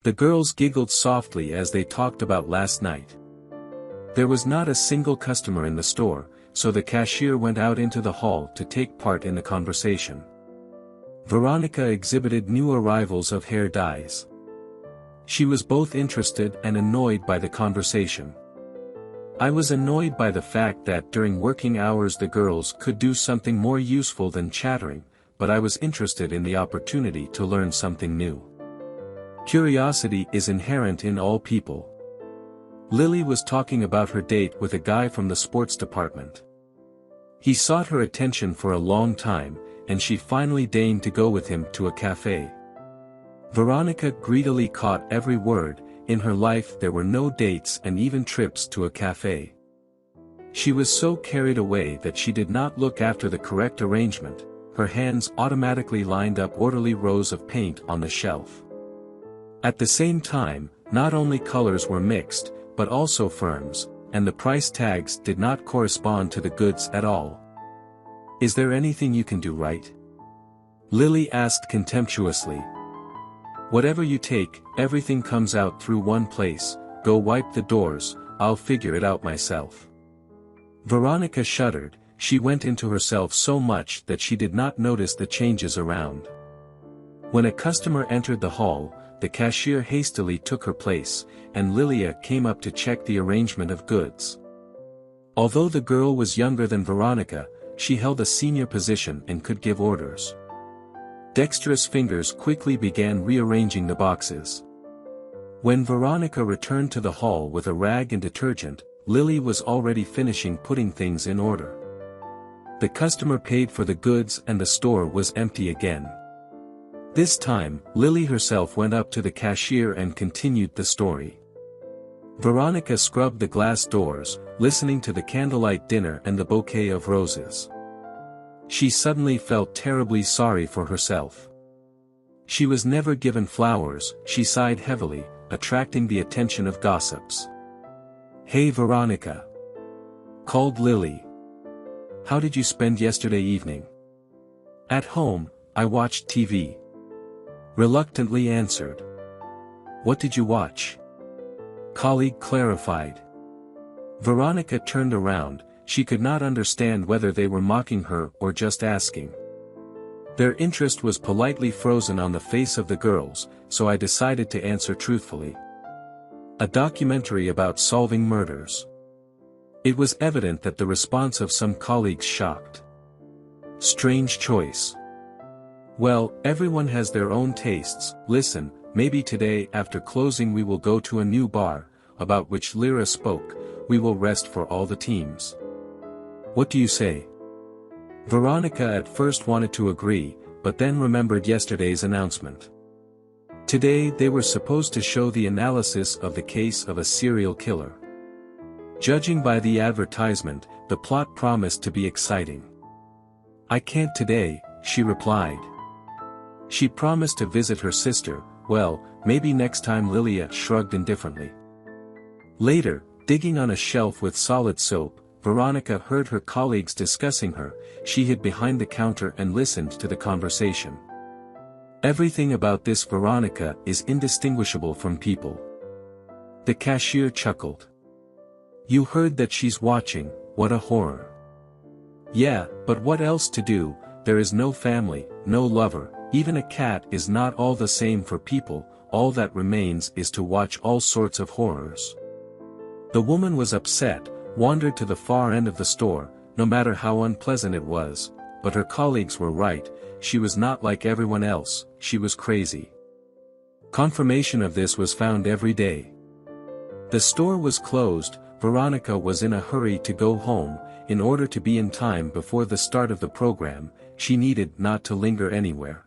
The girls giggled softly as they talked about last night. There was not a single customer in the store, so the cashier went out into the hall to take part in the conversation. Veronika exhibited new arrivals of hair dyes. She was both interested and annoyed by the conversation. I was annoyed by the fact that during working hours the girls could do something more useful than chattering, but I was interested in the opportunity to learn something new. Curiosity is inherent in all people. Lily was talking about her date with a guy from the sports department. He sought her attention for a long time, and she finally deigned to go with him to a cafe. Veronika greedily caught every word. In her life there were no dates and even trips to a cafe. She was so carried away that she did not look after the correct arrangement. Her hands automatically lined up orderly rows of paint on the shelf. At the same time, not only colors were mixed, but also firms, and the price tags did not correspond to the goods at all. "Is there anything you can do right?" Lily asked contemptuously. "Whatever you take, everything comes out through one place. Go wipe the doors, I'll figure it out myself." Veronika shuddered. She went into herself so much that she did not notice the changes around. When a customer entered the hall, the cashier hastily took her place, and Lilia came up to check the arrangement of goods. Although the girl was younger than Veronika, she held a senior position and could give orders. Dexterous fingers quickly began rearranging the boxes. When Veronika returned to the hall with a rag and detergent, Lily was already finishing putting things in order. The customer paid for the goods and the store was empty again. This time, Lily herself went up to the cashier and continued the story. Veronika scrubbed the glass doors, listening to the candlelight dinner and the bouquet of roses. She suddenly felt terribly sorry for herself. She was never given flowers, she sighed heavily, attracting the attention of gossips. "Hey Veronika," called Lily. "How did you spend yesterday evening?" "At home, I watched TV." Reluctantly answered. "What did you watch?" Colleague clarified. Veronika turned around. She could not understand whether they were mocking her or just asking. Their interest was politely frozen on the face of the girls, so I decided to answer truthfully. "A documentary about solving murders." It was evident that the response of some colleagues shocked. "Strange choice." "Well, everyone has their own tastes. Listen, maybe today after closing we will go to a new bar, about which Lyra spoke. We will rest for all the teams. What do you say?" Veronika at first wanted to agree, but then remembered yesterday's announcement. Today they were supposed to show the analysis of the case of a serial killer. Judging by the advertisement, the plot promised to be exciting. "I can't today," she replied. She promised to visit her sister. "Well, maybe next time." Lilia shrugged indifferently. Later, digging on a shelf with solid soap, Veronika heard her colleagues discussing her. She hid behind the counter and listened to the conversation. "Everything about this Veronika is indistinguishable from people." The cashier chuckled. "You heard that she's watching, what a horror." "Yeah, but what else to do? There is no family, no lover, even a cat is not all the same for people. All that remains is to watch all sorts of horrors." The woman was upset, wandered to the far end of the store, no matter how unpleasant it was, but her colleagues were right. She was not like everyone else, she was crazy. Confirmation of this was found every day. The store was closed. Veronika was in a hurry to go home. In order to be in time before the start of the program, she needed not to linger anywhere.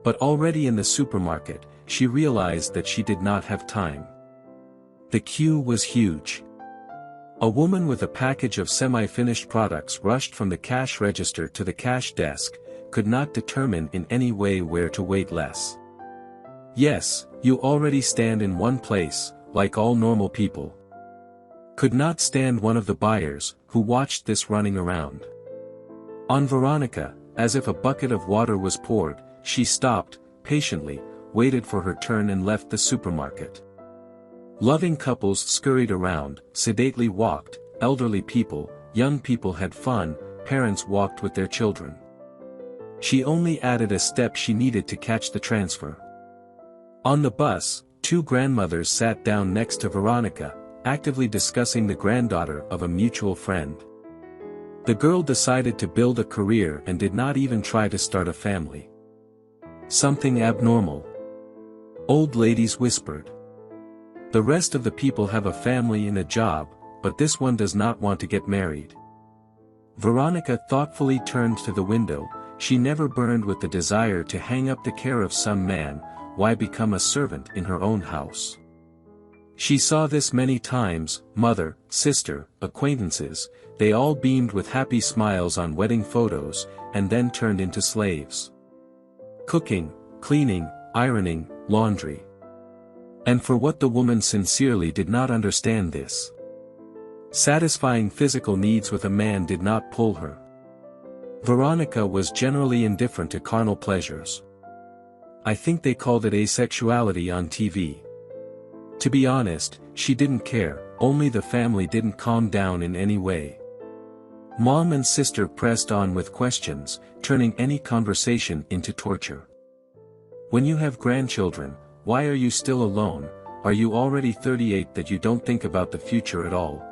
But already in the supermarket, she realized that she did not have time. The queue was huge. A woman with a package of semi-finished products rushed from the cash register to the cash desk, could not determine in any way where to wait less. "Yes, you already stand in one place, like all normal people." Could not stand one of the buyers, who watched this running around. On Veronika, as if a bucket of water was poured, she stopped, patiently, waited for her turn and left the supermarket. Loving couples scurried around, sedately walked, elderly people, young people had fun, parents walked with their children. She only added a step she needed to catch the transfer. On the bus, two grandmothers sat down next to Veronika, actively discussing the granddaughter of a mutual friend. The girl decided to build a career and did not even try to start a family. Something abnormal. Old ladies whispered. The rest of the people have a family and a job, but this one does not want to get married. Veronika thoughtfully turned to the window. She never burned with the desire to hang up the care of some man. Why become a servant in her own house? She saw this many times, mother, sister, acquaintances, they all beamed with happy smiles on wedding photos, and then turned into slaves. Cooking, cleaning, ironing, laundry. And for what the woman sincerely did not understand this. Satisfying physical needs with a man did not pull her. Veronika was generally indifferent to carnal pleasures. I think they called it asexuality on TV. To be honest, she didn't care, only the family didn't calm down in any way. Mom and sister pressed on with questions, turning any conversation into torture. When you have grandchildren, why are you still alone? Are you already 38 that you don't think about the future at all?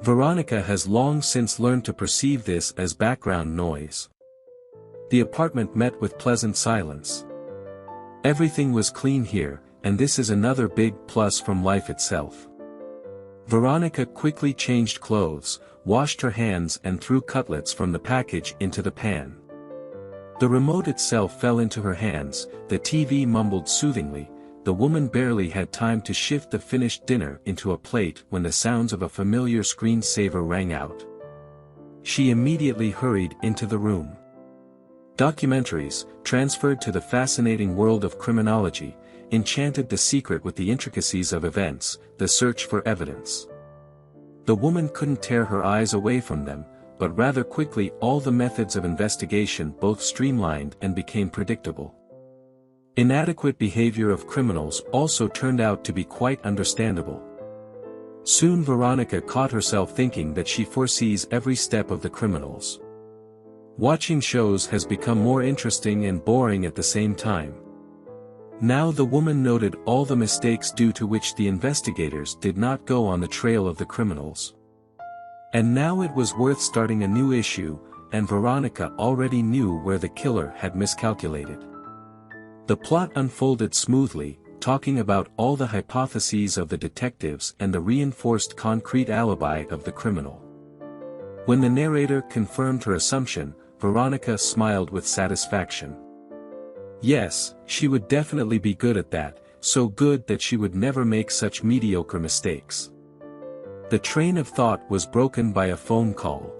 Veronika has long since learned to perceive this as background noise. The apartment met with pleasant silence. Everything was clean here, and this is another big plus from life itself. Veronika quickly changed clothes, washed her hands and threw cutlets from the package into the pan. The remote itself fell into her hands, the TV mumbled soothingly, the woman barely had time to shift the finished dinner into a plate when the sounds of a familiar screensaver rang out. She immediately hurried into the room. Documentaries, transferred to the fascinating world of criminology, enchanted the secret with the intricacies of events, the search for evidence. The woman couldn't tear her eyes away from them, but rather quickly all the methods of investigation both streamlined and became predictable. Inadequate behavior of criminals also turned out to be quite understandable. Soon Veronika caught herself thinking that she foresees every step of the criminals. Watching shows has become more interesting and boring at the same time. Now the woman noted all the mistakes due to which the investigators did not go on the trail of the criminals. And now it was worth starting a new issue, and Veronika already knew where the killer had miscalculated. The plot unfolded smoothly, talking about all the hypotheses of the detectives and the reinforced concrete alibi of the criminal. When the narrator confirmed her assumption, Veronika smiled with satisfaction. Yes, she would definitely be good at that, so good that she would never make such mediocre mistakes. The train of thought was broken by a phone call.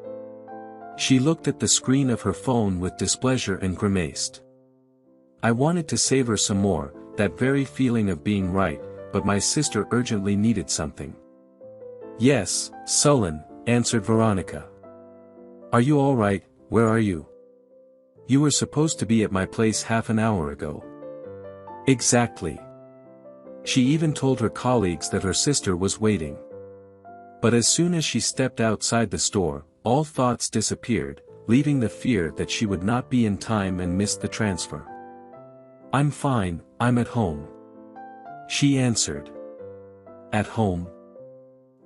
She looked at the screen of her phone with displeasure and grimaced. I wanted to savor some more, that very feeling of being right, but my sister urgently needed something. Yes, sullen, answered Veronika. Are you all right? Where are you? You were supposed to be at my place half an hour ago. Exactly. She even told her colleagues that her sister was waiting. But as soon as she stepped outside the store, all thoughts disappeared, leaving the fear that she would not be in time and miss the transfer. I'm fine, I'm at home. She answered. At home?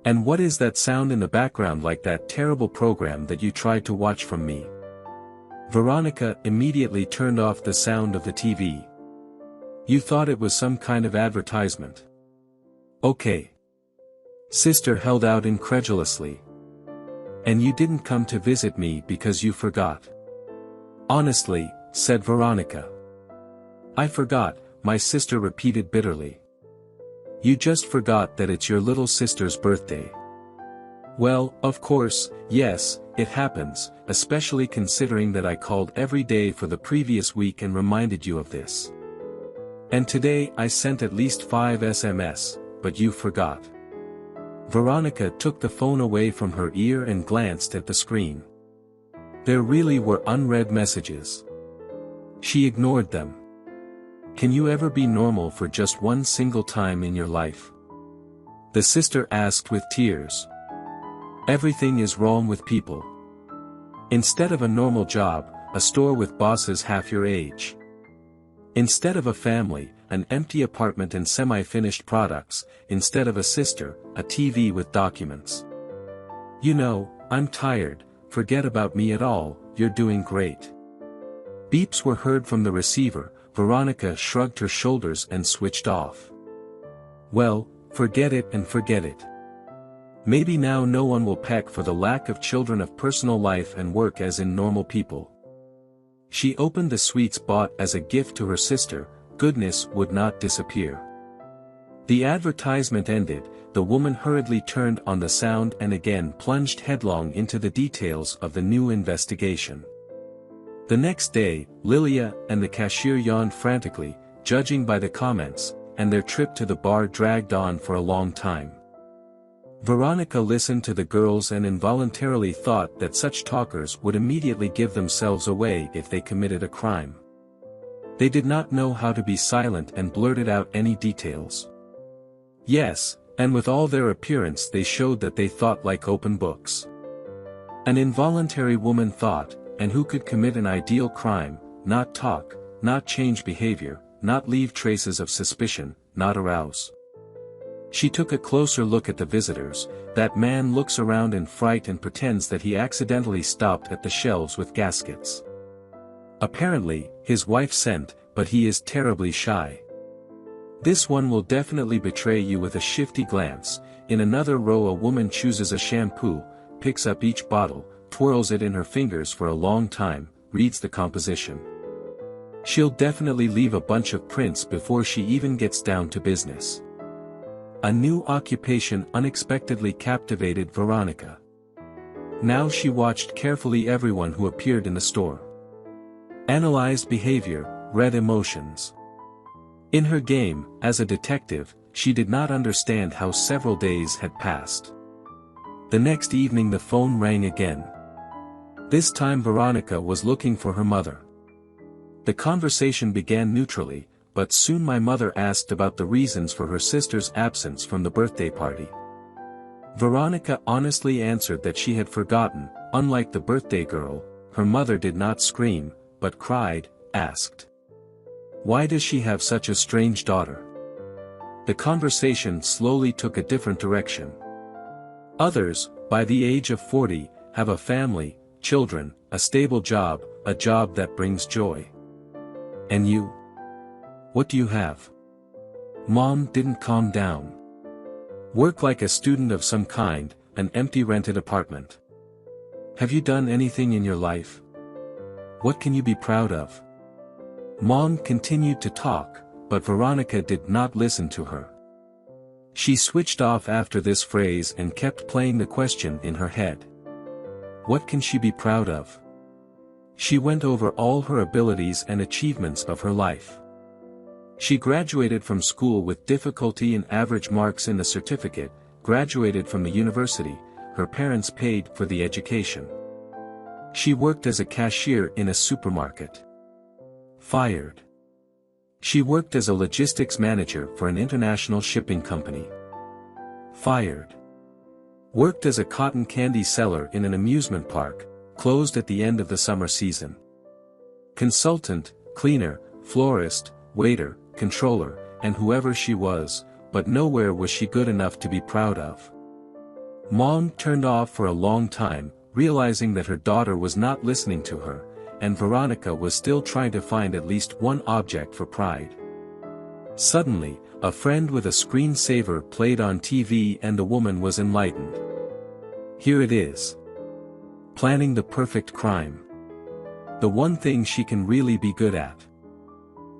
And what is that sound in the background like that terrible program that you tried to watch from me? Veronika immediately turned off the sound of the TV. You thought it was some kind of advertisement. Okay. Sister held out incredulously. And you didn't come to visit me because you forgot. Honestly, said Veronika. I forgot, my sister repeated bitterly. You just forgot that it's your little sister's birthday. Well, of course, yes, it happens, especially considering that I called every day for the previous week and reminded you of this. And today I sent at least 5 SMS, but you forgot. Veronika took the phone away from her ear and glanced at the screen. There really were unread messages. She ignored them. Can you ever be normal for just one single time in your life? The sister asked with tears. Everything is wrong with people. Instead of a normal job, a store with bosses half your age. Instead of a family, an empty apartment and semi-finished products. Instead of a sister, a TV with documents. You know, I'm tired, forget about me at all, you're doing great. Beeps were heard from the receiver. Veronika shrugged her shoulders and switched off. Well, forget it and forget it. Maybe now no one will peck for the lack of children of personal life and work as in normal people. She opened the sweets bought as a gift to her sister. Goodness would not disappear. The advertisement ended, the woman hurriedly turned on the sound and again plunged headlong into the details of the new investigation. The next day, Lilia and the cashier yawned frantically, judging by the comments, and their trip to the bar dragged on for a long time. Veronika listened to the girls and involuntarily thought that such talkers would immediately give themselves away if they committed a crime. They did not know how to be silent and blurted out any details. Yes, and with all their appearance they showed that they thought like open books. An involuntary woman thought, and who could commit an ideal crime, not talk, not change behavior, not leave traces of suspicion, not arouse. She took a closer look at the visitors. That man looks around in fright and pretends that he accidentally stopped at the shelves with gaskets. Apparently, his wife sent, but he is terribly shy. This one will definitely betray you with a shifty glance. In another row a woman chooses a shampoo, picks up each bottle, twirls it in her fingers for a long time, reads the composition. She'll definitely leave a bunch of prints before she even gets down to business. A new occupation unexpectedly captivated Veronika. Now she watched carefully everyone who appeared in the store. Analyzed behavior, read emotions. In her game, as a detective, she did not understand how several days had passed. The next evening the phone rang again. This time Veronika was looking for her mother. The conversation began neutrally, but soon my mother asked about the reasons for her sister's absence from the birthday party. Veronika honestly answered that she had forgotten. Unlike the birthday girl, her mother did not scream, but cried, asked. Why does she have such a strange daughter? The conversation slowly took a different direction. Others, by the age of 40, have a family, children, a stable job, a job that brings joy. And you? What do you have? Mom didn't calm down. Work like a student of some kind, an empty rented apartment. Have you done anything in your life? What can you be proud of? Mom continued to talk, but Veronika did not listen to her. She switched off after this phrase and kept playing the question in her head. What can she be proud of? She went over all her abilities and achievements of her life. She graduated from school with difficulty and average marks in the certificate, graduated from the university, her parents paid for the education. She worked as a cashier in a supermarket. Fired. She worked as a logistics manager for an international shipping company. Fired. Worked as a cotton candy seller in an amusement park, closed at the end of the summer season. Consultant, cleaner, florist, waiter, controller, and whoever she was, but nowhere was she good enough to be proud of. Mom turned off for a long time, realizing that her daughter was not listening to her, and Veronika was still trying to find at least one object for pride. Suddenly, a friend with a screensaver played on TV and the woman was enlightened. Here it is. Planning the perfect crime. The one thing she can really be good at.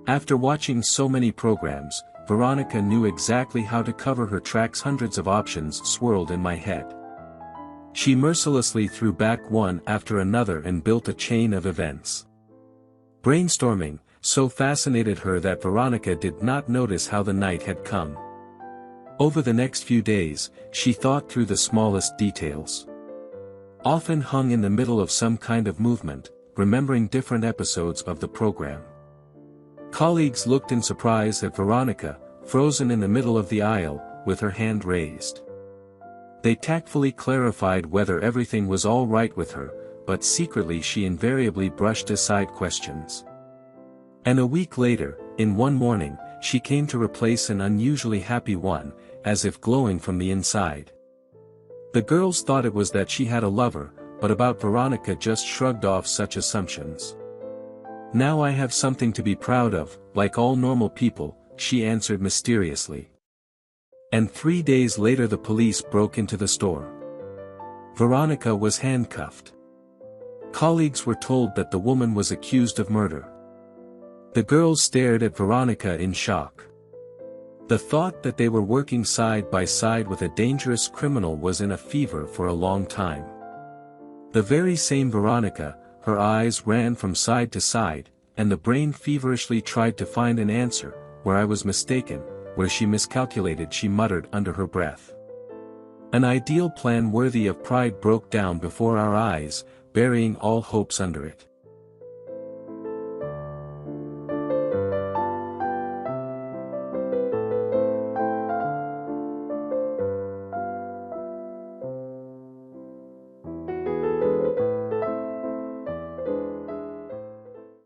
After watching so many programs, Veronika knew exactly how to cover her tracks. Hundreds of options swirled in my head. She mercilessly threw back one after another and built a chain of events. Brainstorming so fascinated her that Veronika did not notice how the night had come. Over the next few days, she thought through the smallest details. Often hung in the middle of some kind of movement, remembering different episodes of the program. Colleagues looked in surprise at Veronika, frozen in the middle of the aisle, with her hand raised. They tactfully clarified whether everything was all right with her, but secretly she invariably brushed aside questions. And a week later, in one morning, she came to replace an unusually happy one, as if glowing from the inside. The girls thought it was that she had a lover, but about Veronika just shrugged off such assumptions. "Now I have something to be proud of, like all normal people," she answered mysteriously. And 3 days later the police broke into the store. Veronika was handcuffed. Colleagues were told that the woman was accused of murder. The girls stared at Veronika in shock. The thought that they were working side by side with a dangerous criminal was in a fever for a long time. The very same Veronika, her eyes ran from side to side, and the brain feverishly tried to find an answer, "Where I was mistaken, where she miscalculated," she muttered under her breath. An ideal plan worthy of pride broke down before our eyes, burying all hopes under it.